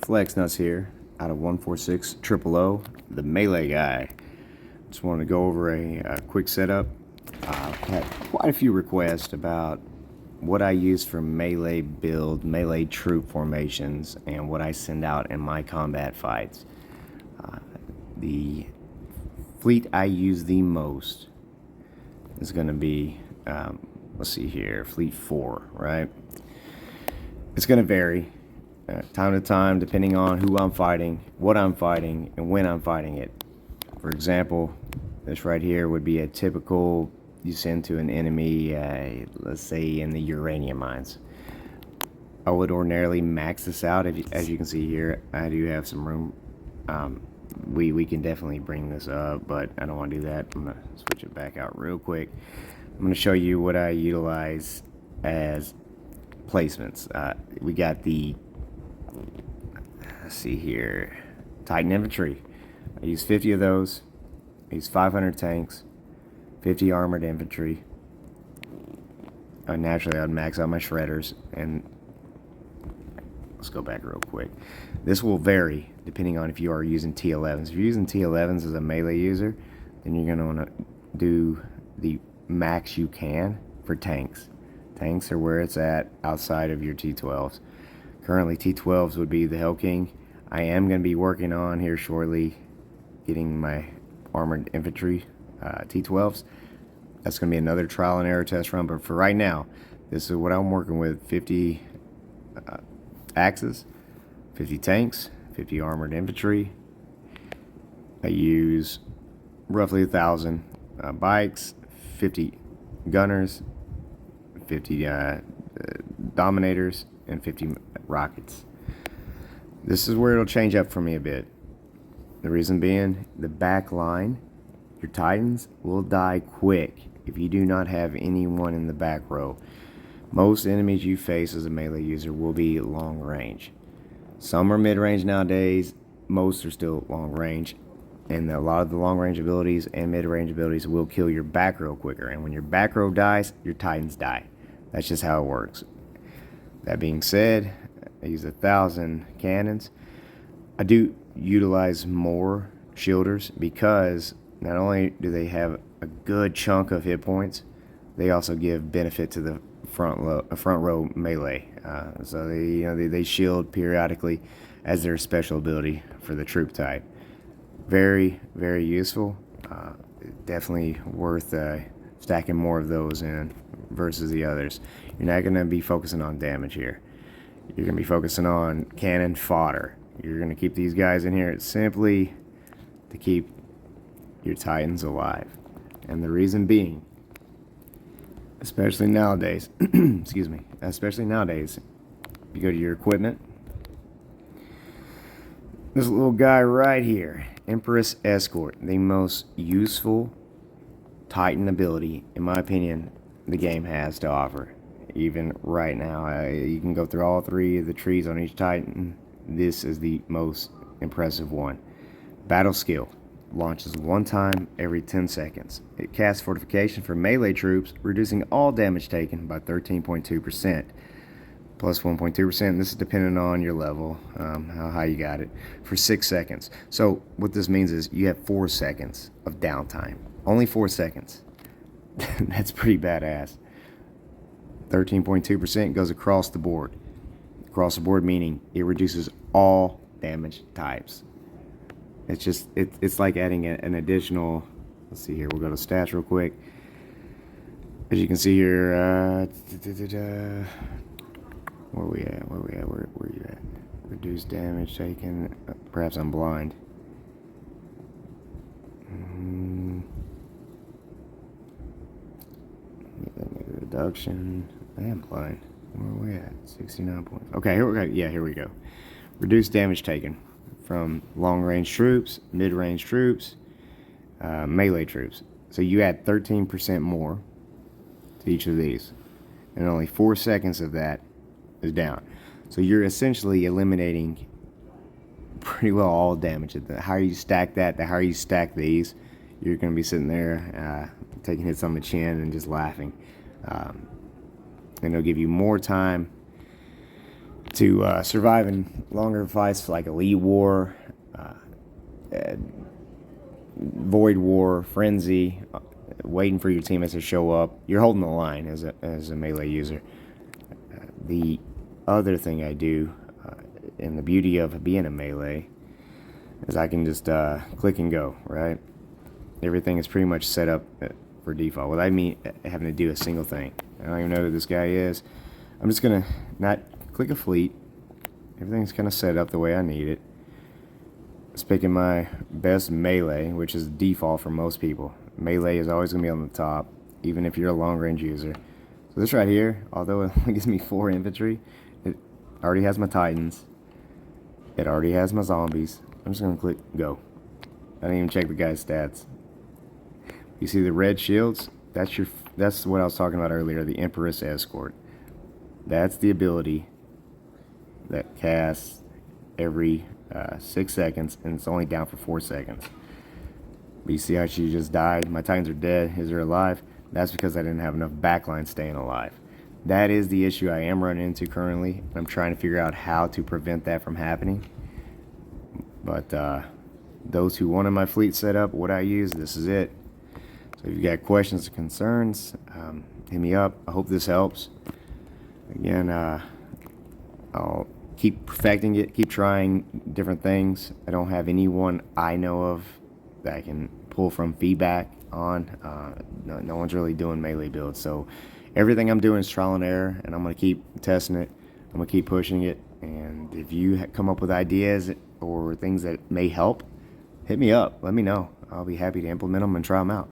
Flex Nuts here out of 146 o0o, the melee guy. Just wanted to go over a quick setup. Had quite a few requests about what I use for melee build, melee troop formations, and what I send out in my combat fights. The fleet I use the most is going to be, let's see here, Fleet 4, right? It's going to vary time to time depending on who I'm fighting, what I'm fighting, and when I'm fighting it. For example, this right here would be a typical you send to an enemy, let's say in the uranium mines. I would ordinarily max this out. As you can see here, I do have some room. We can definitely bring this up, but I don't want to do that. I'm going to switch it back out real quick. I'm going to show you what I utilize as placements. We got the, let's see here, Titan Infantry. I use 50 of those. I use 500 tanks, 50 armored infantry. Naturally, I'd max out my shredders. And let's go back real quick. This will vary depending on if you are using T11s. If you're using T11s as a melee user, then you're going to want to do the max you can for tanks. Tanks are where it's at outside of your T12s. Currently, T12s would be the Hell King. I am going to be working on here shortly getting my armored infantry T12s. That's going to be another trial and error test run, but for right now, this is what I'm working with: 50 axes, 50 tanks, 50 armored infantry. I use roughly 1,000 bikes, 50 gunners, 50 dominators, and 50 rockets. This is where it'll change up for me a bit. The reason being, the back line, your Titans will die quick if you do not have anyone in the back row. Most enemies you face as a melee user will be long range. Some are mid range nowadays, most are still long range, and a lot of the long range abilities and mid range abilities will kill your back row quicker. And when your back row dies, your Titans die. That's just how it works. That being said, I use 1,000 cannons. I do utilize more shielders because not only do they have a good chunk of hit points, they also give benefit to the front row melee. So they shield periodically as their special ability for the troop type. Very, very useful. Definitely worth stacking more of those in versus the others. You're not going to be focusing on damage here. You're going to be focusing on cannon fodder. You're going to keep these guys in here simply to keep your Titans alive. And the reason being, especially nowadays, excuse me, especially nowadays, you go to your equipment, this little guy right here, Empress Escort, the most useful Titan ability, in my opinion, the game has to offer. Even right now, you can go through all three of the trees on each Titan. This is the most impressive one. Battle skill. Launches one time every 10 seconds. It casts fortification for melee troops, reducing all damage taken by 13.2%. Plus 1.2%. This is dependent on your level, how high you got it, for 6 seconds. So what this means is you have 4 seconds of downtime. Only 4 seconds. That's pretty badass. 13.2% goes across the board. Across the board meaning it reduces all damage types. It's just, it's like adding an additional, let's see here, we'll go to stats real quick. As you can see here, where we at, where you at? Reduced damage taken, perhaps I'm blind. Reduction, I am blind. Where are we at? 69 points. Okay, here we go. Yeah, here we go. Reduced damage taken from long-range troops, mid-range troops, melee troops. So you add 13% more to each of these, and only 4 seconds of that is down. So you're essentially eliminating pretty well all damage. The higher you stack that, the higher you stack these, you're going to be sitting there taking hits on the chin and just laughing. And it'll give you more time to survive in longer fights like Elite War, uh, Void War, Frenzy, waiting for your teammates to show up. You're holding the line as a melee user. The other thing I do, and the beauty of being a melee, is I can just click and go, right? Everything is pretty much set up for default without me having to do a single thing. I don't even know who this guy is. I'm just going to not click a fleet. Everything's kind of set up the way I need it. It's picking my best melee, which is default for most people. Melee is always going to be on the top, even if you're a long range user. So this right here, although it only gives me 4 infantry, it already has my Titans. It already has my zombies. I'm just going to click go. I didn't even check the guy's stats. You see the red shields? That's what I was talking about earlier, the Empress Escort. That's the ability that casts every 6 seconds, and it's only down for 4 seconds. But you see how she just died? My Titans are dead. Is her alive? That's because I didn't have enough backline staying alive. That is the issue I am running into currently. I'm trying to figure out how to prevent that from happening. But those who wanted my fleet set up, what I use, this is it. So if you got questions or concerns, hit me up. I hope this helps. Again, I'll keep perfecting it, keep trying different things. I don't have anyone I know of that I can pull from feedback on. No one's really doing melee builds, so everything I'm doing is trial and error, and I'm going to keep testing it. I'm going to keep pushing it, and if you come up with ideas or things that may help, hit me up. Let me know. I'll be happy to implement them and try them out.